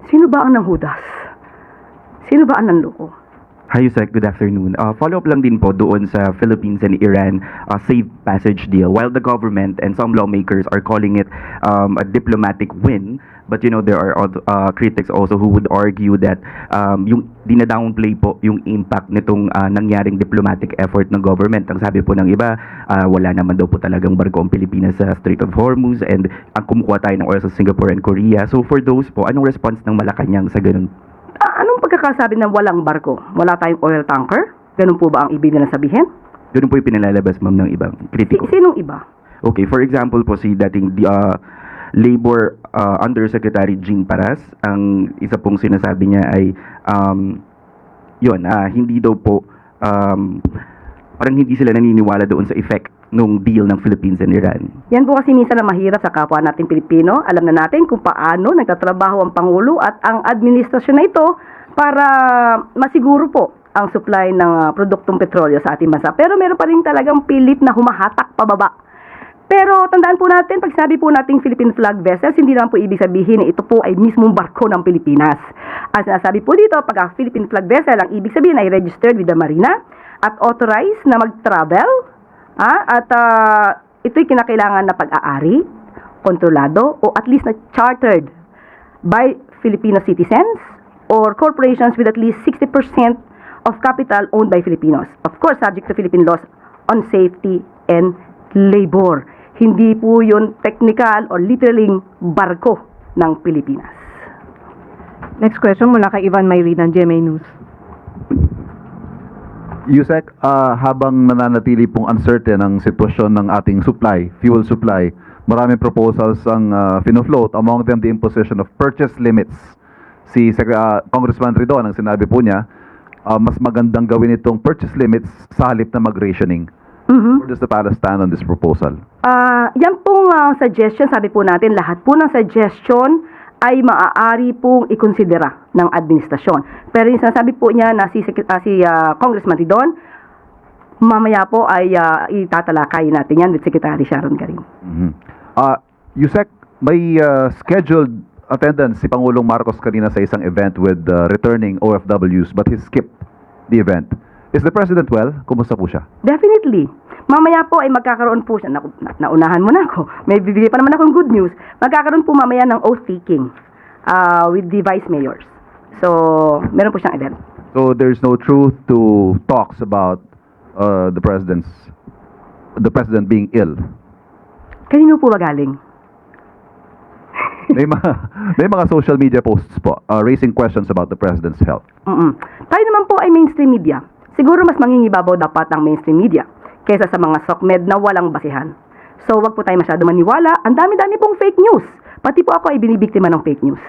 Sino ba ang nanghudas? Sino ba ang nanloko? Hi, Yusek. Good afternoon. Follow-up lang din po doon sa Philippines and Iran safe passage deal. While the government and some lawmakers are calling it a diplomatic win, but there are critics also who would argue that yung dinadownplay po yung impact nitong nangyaring diplomatic effort ng government. Ang sabi po ng iba, wala naman daw po talagang barko ang Pilipinas sa Strait of Hormuz and ang kumukuha tayo ng oil sa Singapore and Korea. So for those po, anong response ng Malacanang sa ganun? Anong pagkakasabi ng walang barko? Wala tayong oil tanker? Ganun po ba ang ibig nila sabihin? Ganun po yung pinalalabas, ma'am, ng ibang kritiko. Sinong iba? Okay, for example po si dating Labor Undersecretary Jing Paras, ang isa pong sinasabi niya ay hindi daw po parang hindi sila naniniwala doon sa effect nung deal ng Philippines and Iran. Yan po kasi minsan na mahirap sa kapwa nating Pilipino. Alam na natin kung paano nagtatrabaho ang Pangulo at ang administrasyon na ito para masiguro po ang supply ng produktong petrolyo sa ating bansa. Pero meron pa rin talagang pilit na humahatak pababa. Pero tandaan po natin, pag sabi po nating Philippine flag vessels, hindi naman po ibig sabihin na ito po ay mismong barko ng Pilipinas. Ang sinasabi po dito, pag Philippine flag vessel, ang ibig sabihin ay registered with the Marina at authorized na mag-travel. Ito'y kinakailangan na pag-aari, kontrolado, o at least na chartered by Filipino citizens or corporations with at least 60% of capital owned by Filipinos. Of course, subject to Philippine laws on safety and labor. Hindi po yun technical or literally barko ng Pilipinas. Next question mula kay Ivan Mayri ng GMA News. Yusek, habang nananatili pong uncertain ang sitwasyon ng ating fuel supply, maraming proposals ang pinofloat, among them the imposition of purchase limits. Si Congressman Ridon, ang sinabi po niya, mas magandang gawin itong purchase limits sa halip na mag-rationing. Where does the palace stand on this proposal? Yan pong suggestion, sabi po natin, lahat po ng suggestion ay maaari pong ikonsidera ng administrasyon. Pero yung sinasabi po niya na si Congressman Ridon, mamaya po ay itatalakay natin yan with Secretary Sharon Garin. Yusek, may scheduled attendance si Pangulong Marcos kanina sa isang event with returning OFWs but he skipped the event. Is the President well? Kumusta po siya? Definitely. Mamaya po ay magkakaroon po siya, naunahan mo na ako, may bibigay pa naman akong good news, magkakaroon po mamaya ng oath-taking with the vice mayors. So, meron po siyang event. So, there's no truth to talks about the President being ill? Kanino po ba galing? May mga social media posts po raising questions about the President's health. Tayo naman po ay mainstream media. Siguro mas mangingibabaw dapat ang mainstream media kaysa sa mga SOCMED na walang basihan. So, wag po tayo masyado maniwala. Ang dami-dami pong fake news. Pati po ako ay binibiktima ng fake news.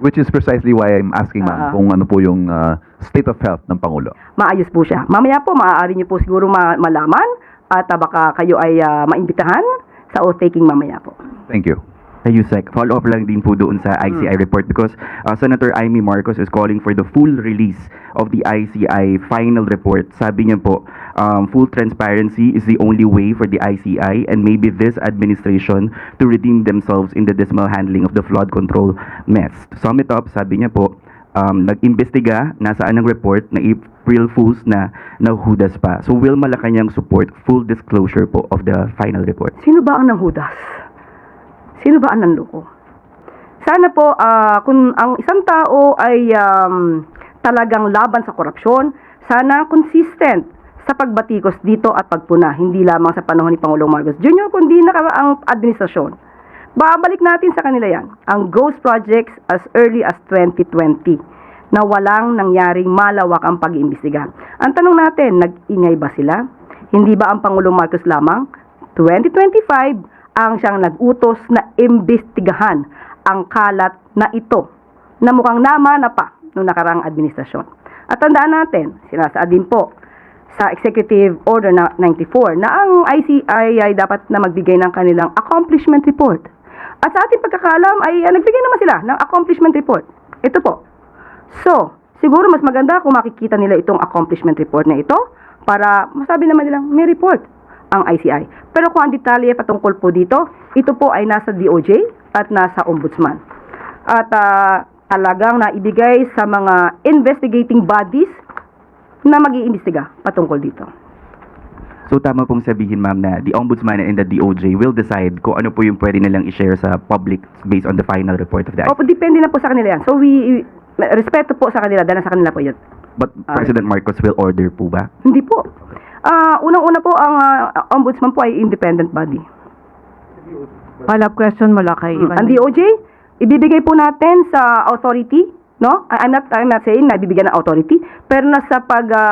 Which is precisely why I'm asking, ma'am, kung ano po yung state of health ng Pangulo. Maayos po siya. Mamaya po, maaari niyo po siguro malaman at baka kayo ay maimbitahan sa oath-taking mamaya po. Thank you. Yusek, follow-up lang din po doon sa ICI report because Senator Amy Marcos is calling for the full release of the ICI final report. Sabi niya po, full transparency is the only way for the ICI and maybe this administration to redeem themselves in the dismal handling of the flood control mess. To sum it up, sabi niya po, nag-imbestiga, nasaan ang report na April Fools na nahudas pa. So will Malacanang support full disclosure po of the final report? Sino ba ang nanghudas? Sino ba ang nanloko? Sana po, kung ang isang tao ay talagang laban sa korupsyon, sana consistent sa pagbatikos dito at pagpuna, hindi lamang sa panahon ni Pangulong Marcos Jr., kundi nakaraang administrasyon. Babalik natin sa kanila yan, ang ghost projects as early as 2020, na walang nangyaring malawakang pag-iimbestiga. Ang tanong natin, nag-ingay ba sila? Hindi ba ang Pangulong Marcos lamang? 2025, ang siyang nag-utos na imbestigahan ang kalat na ito na mukhang namana pa noong nakaraang administrasyon. At tandaan natin, sinasaad din po sa Executive Order 94 na ang ICI ay dapat na magbigay ng kanilang accomplishment report. At sa ating pagkakaalam ay nagbigay naman sila ng accomplishment report. Ito po. So, siguro mas maganda kung makikita nila itong accomplishment report na ito para masabi naman nilang may report ang ICI. Pero kung ang detalye patungkol po dito, ito po ay nasa DOJ at nasa Ombudsman. At talagang naibigay sa mga investigating bodies na mag-iimbestiga patungkol dito. So tama pong sabihin, ma'am, na the Ombudsman and the DOJ will decide kung ano po yung pwede nilang i-share sa public based on the final report of the Opo, depende na po sa kanila yan. So, respeto po sa kanila, dahil sa kanila po yun. But President Marcos will order po ba? Hindi po. Unang-una po, ang ombudsman po ay independent body. Follow-up question mula kay Ivan. Ang DOJ, ibibigay po natin sa authority, no? I'm not saying na ibibigay ng authority, pero nasa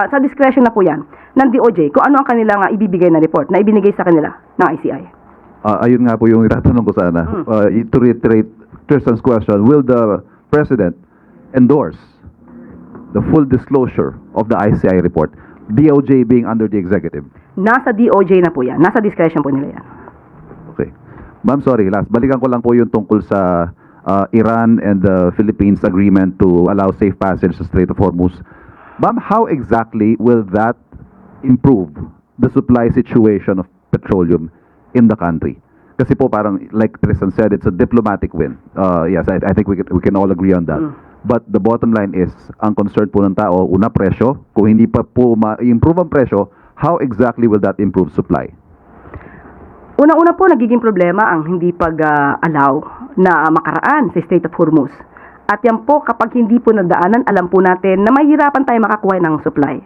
sa discretion na po yan ng DOJ kung ano ang kanilang ibibigay na report na ibinigay sa kanila ng ICI. Ayun nga po yung itatanong ko sana. To reiterate Tristan's question, will the President endorse the full disclosure of the ICI report, DOJ being under the executive? Nasa DOJ na po yan. Nasa discretion po nila yan. Okay. Ma'am, sorry, last. Balikan ko lang po yung tungkol sa Iran and the Philippines agreement to allow safe passage sa Strait of Hormuz. Ma'am, how exactly will that improve the supply situation of petroleum in the country? Kasi po parang, like Tristan said, it's a diplomatic win. Yes, I think we can all agree on that. But the bottom line is, ang concern po ng tao, una, presyo. Kung hindi pa po ma-improve ang presyo, how exactly will that improve supply? Una-una po, nagiging problema ang hindi pag-allow na makaraan sa Strait of Hormuz. At yan po, kapag hindi po nadaanan, alam po natin na mahirapan tayo makakuha ng supply.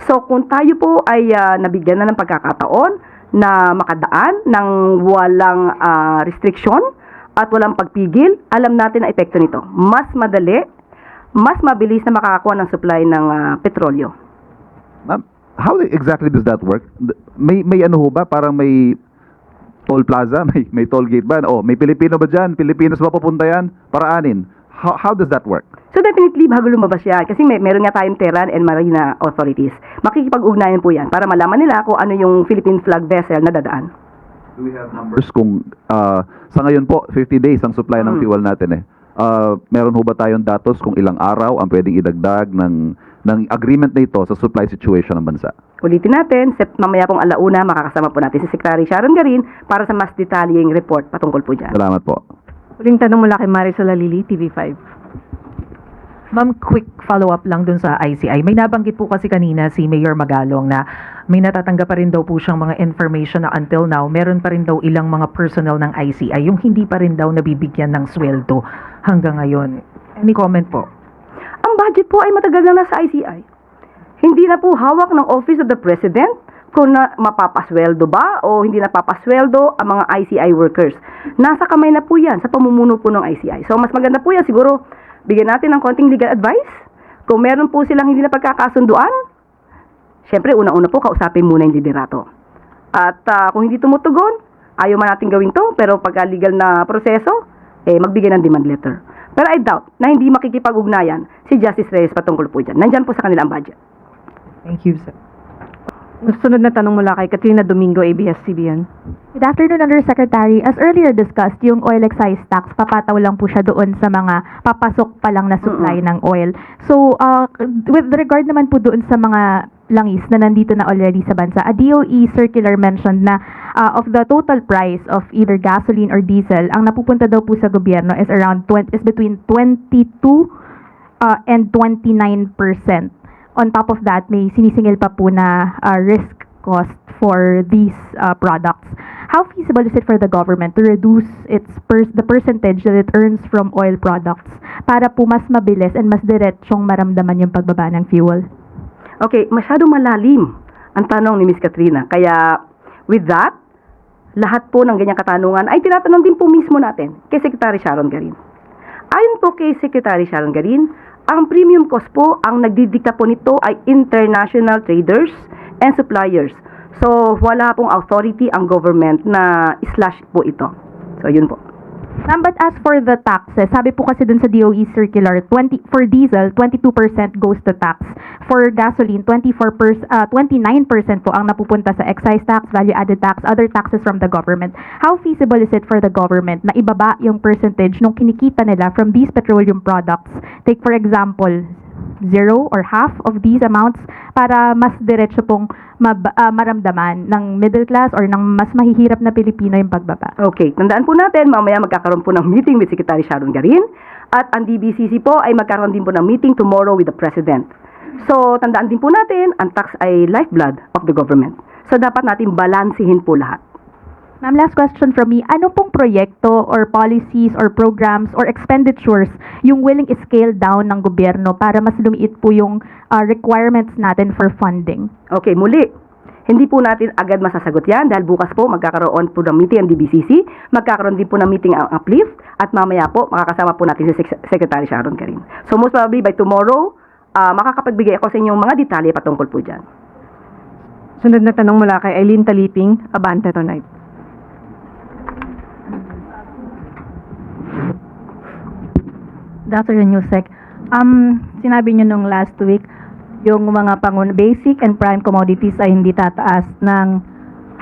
So, kung tayo po ay nabigyan na ng pagkakataon na makadaan ng walang restriction at walang pagpigil, alam natin ang epekto nito. Mas madali, mas mabilis na makakakuha ng supply ng petrolyo. Ma'am, how exactly does that work? May ano ho ba? Parang may toll plaza? May toll gate ba? Oh, may Pilipino ba dyan? Pilipinas ba papunta yan? Paraanin. How does that work? So definitely, bago lumabas yan, kasi meron nga tayong Terran and Marina authorities, makikipag-ugnayan po yan para malaman nila kung ano yung Philippine flag vessel na dadaan. Do we have numbers kung sa ngayon po 50 days ang supply ng fuel natin meron ho ba tayong datos kung ilang araw ang pwedeng idagdag ng agreement na ito sa supply situation ng bansa? Ulitin natin, mamaya pong alauna, makakasama po natin si Secretary Sharon Garin para sa mas detalyeng report patungkol po dyan. Salamat po. Huling tanong mula kay Marisol Alili, TV5. Ma'am, quick follow-up lang dun sa ICI. May nabanggit po kasi kanina si Mayor Magalong na may natatanggap pa rin daw po siyang mga information na until now, meron pa rin daw ilang mga personnel ng ICI yung hindi pa rin daw nabibigyan ng sweldo hanggang ngayon. Any comment po? Ang budget po ay matagal na nasa ICI. Hindi na po hawak ng Office of the President kung na mapapasweldo ba o hindi napapasweldo ang mga ICI workers. Nasa kamay na po yan sa pamumuno po ng ICI. So mas maganda po yan, siguro bigyan natin ng konting legal advice. Kung meron po silang hindi na pagkakasunduan, syempre una-una po kausapin muna yung liderato. At kung hindi tumutugon, ayaw man natin gawin to, pero pagka legal na proseso, magbigay ng demand letter. Pero I doubt na hindi makikipag-ugnayan si Justice Reyes patungkol po dyan. Nandyan po sa kanilang budget. Thank you, sir. Sunod na tanong mula kay Katrina Domingo, ABS-CBN. Good afternoon, Undersecretary. As earlier discussed, yung oil excise tax, papataw lang po siya doon sa mga papasok pa lang na supply ng oil. So, with regard naman po doon sa mga langis na nandito na already sa bansa, a DOE circular mentioned na of the total price of either gasoline or diesel, ang napupunta daw po sa gobyerno is between 22 and 29%. On top of that, may sinisingil pa po na risk cost for these products. How feasible is it for the government to reduce the percentage that it earns from oil products para po mas mabilis and mas diretsyong maramdaman yung pagbaba ng fuel? Okay, masyadong malalim ang tanong ni Ms. Katrina. Kaya, with that, lahat po ng ganyang katanungan ay tinatanong din po mismo natin kay Secretary Sharon Garin. Ayon po kay Secretary Sharon Garin, ang premium cost po, ang nagdidikta po nito ay international traders and suppliers. So, wala pong authority ang government na slash po ito. So, yun po. Ma'am, but as for the taxes, sabi po kasi dun sa DOE circular, for diesel, 22% goes to tax. For gasoline, 29% po ang napupunta sa excise tax, value-added tax, other taxes from the government. How feasible is it for the government na ibaba yung percentage nung kinikita nila from these petroleum products? Take for example, zero or half of these amounts para mas diretso pong maramdaman ng middle class or ng mas mahihirap na Pilipino yung pagbaba? Okay, tandaan po natin, mamaya magkakaroon po ng meeting with Secretary Sharon Garin at ang DBCC po ay magkakaroon din po ng meeting tomorrow with the President. So, tandaan din po natin, ang tax ay lifeblood of the government. So, dapat natin balansihin po lahat. Ma'am, last question from me. Ano pong proyekto or policies or programs or expenditures yung willing scale down ng gobyerno para mas lumiit po yung requirements natin for funding? Okay, muli, hindi po natin agad masasagot yan dahil bukas po magkakaroon po ng meeting ang DBCC, magkakaroon din po ng meeting ang Uplift, at mamaya po makakasama po natin si Secretary Sharon Garin. So most probably by tomorrow, makakapagbigay ako sa inyong mga detalye patungkol po dyan. Sunod na tanong mula kay Eileen Taliping, Abante Tonight. Good afternoon, Yusek. Sinabi nyo nung last week, yung mga basic and prime commodities ay hindi tataas ng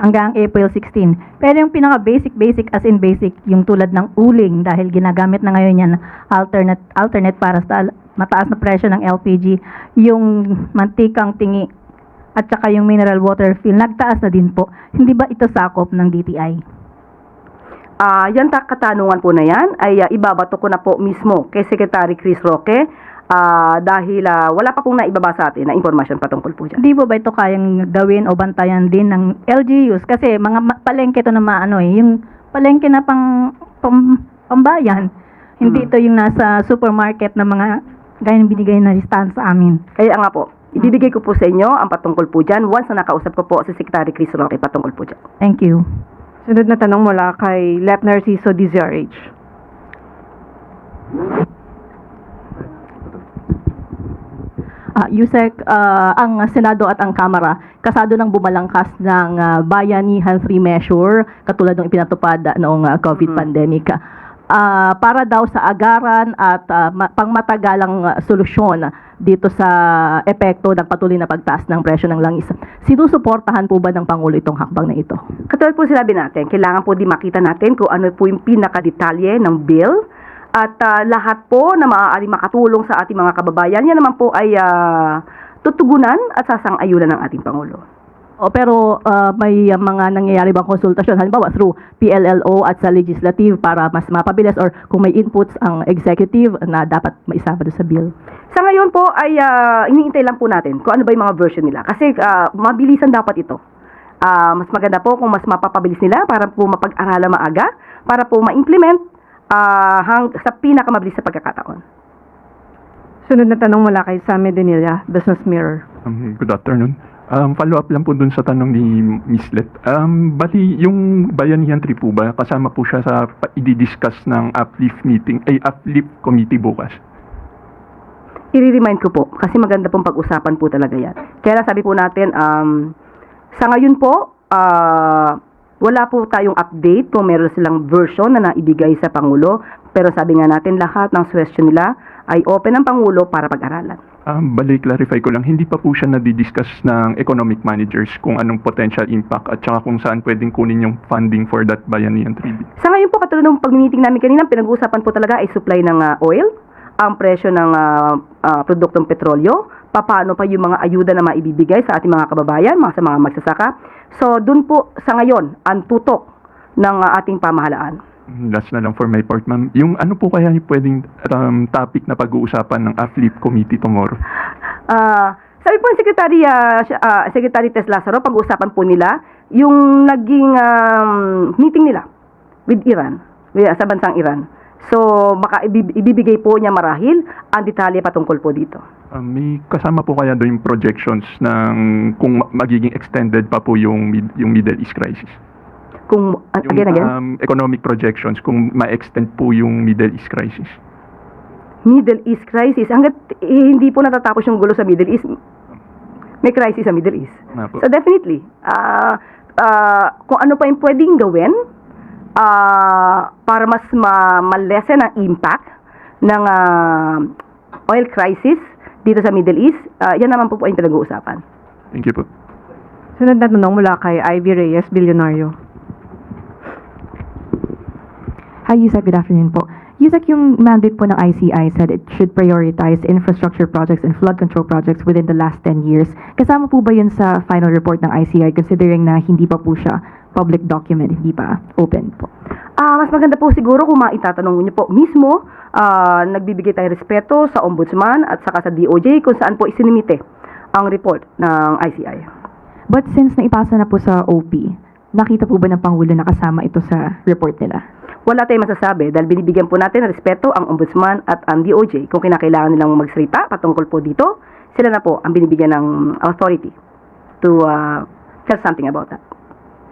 hanggang April 16. Pero yung pinaka-basic as in basic, yung tulad ng uling, dahil ginagamit na ngayon yan alternate para sa mataas na presyo ng LPG, yung mantikang tingi, at saka yung mineral water fill, nagtaas na din po. Hindi ba ito sakop ng DTI? Yan katanungan po na yan ay ibabato ko na po mismo kay Secretary Chris Roque dahil wala pa pong naibaba sa atin na impormasyon patungkol po dyan. Di ba ito kayang gawin o bantayan din ng LGUs? Kasi mga palengke ito na yung palengke na pambayan. Hindi ito yung nasa supermarket na mga gaya ng binigay na listahan sa amin. Kaya nga po, ibibigay ko po sa inyo ang patungkol po dyan once na nakausap ko po si Secretary Chris Roque patungkol po dyan. Thank you. Sunod na tanong mula kay Lep Narciso, DZRH. Yusek, ang Senado at ang Kamara kasado ng bumalangkas ng Bayanihan 3 measure katulad ng ipinatupad noong COVID pandemic. Para daw sa agaran at pangmatagalang solusyon dito sa epekto ng patuloy na pagtaas ng presyo ng langis. Sinusuportahan po ba ng Pangulo itong hakbang na ito? Katulad po sinabi natin, kailangan po di makita natin kung ano po yung pinakadetalye ng bill at lahat po na maaari makatulong sa ating mga kababayan, yan naman po ay tutugunan at sasang-ayunan ng ating Pangulo. Pero may mga nangyayari bang konsultasyon halimbawa through PLLO at sa legislative para mas mapabilis or kung may inputs ang executive na dapat maisama doon sa bill? Sa ngayon po ay iniintay lang po natin kung ano ba yung mga version nila kasi mabilisan dapat ito. Mas maganda po kung mas mapapabilis nila para po mapag-aralan maaga, para po ma-implement sa pinakamabilis na pagkakataon. Sunod na tanong mula kay Sammy Denilla, Business Mirror. Good afternoon. Follow-up lang po dun sa tanong ni Ms. Let. Bali, yung Bayanihan 3 po ba, kasama po siya sa i-discuss ng Uplift Committee bukas? I-remind ko po kasi maganda pong pag-usapan po talaga yan. Kaya sabi po natin, sa ngayon po, wala po tayong update kung meron silang version na naibigay sa Pangulo. Pero sabi nga natin, lahat ng question nila ay open ng Pangulo para pag-aralan. Bali, clarify ko lang, hindi pa po siya nadi-discuss ng economic managers kung anong potential impact at saka kung saan pwedeng kunin yung funding for that Bayanihan 3. Sa ngayon po, katulad ng pag-meeting namin kanina, pinag-uusapan po talaga ay supply ng oil, ang presyo ng produktong petrolyo, paano pa yung mga ayuda na maibibigay sa ating mga kababayan, sa mga magsasaka. So, dun po sa ngayon, ang tutok ng ating pamahalaan. Last na lang for my part, ma'am. Yung ano po kaya yung pwedeng topic na pag-uusapan ng Uplift Committee tomorrow? Sabi po ng Secretary Tess Lazaro, pag-uusapan po nila yung naging meeting nila with Iran, sa bansang Iran. So, baka ibibigay po niya marahil ang detalye patungkol po dito. May kasama po kaya doon yung projections ng kung magiging extended pa po yung Middle East crisis? Kung, again? Economic projections, kung ma-extend po yung Middle East crisis. Middle East crisis. Hanggat hindi po natatapos yung gulo sa Middle East, may crisis sa Middle East. So definitely, kung ano pa yung pwedeng gawin para mas ma-lessen ang impact ng oil crisis dito sa Middle East, yan naman po yung pinag-uusapan. Thank you po. Sunod na tanong mula kay Ivy Reyes, Bilyonaryo. Hi, Yusek. Good afternoon po. Yusek, yung mandate po ng ICI said it should prioritize infrastructure projects and flood control projects within the last 10 years. Kasama po ba yun sa final report ng ICI considering na hindi pa po siya public document, hindi pa open po? Mas maganda po siguro kung maitatanong niyo po mismo, nagbibigay tayo respeto sa Ombudsman at saka sa DOJ kung saan po isinimite ang report ng ICI. But since naipasa na po sa OP, nakita po ba ng Pangulo na kasama ito sa report nila? Wala tayong masasabi dahil binibigyan po natin ng respeto ang Ombudsman at ang DOJ. Kung kinakailangan nilang magsalita patungkol po dito, sila na po ang binibigyan ng authority to tell something about that.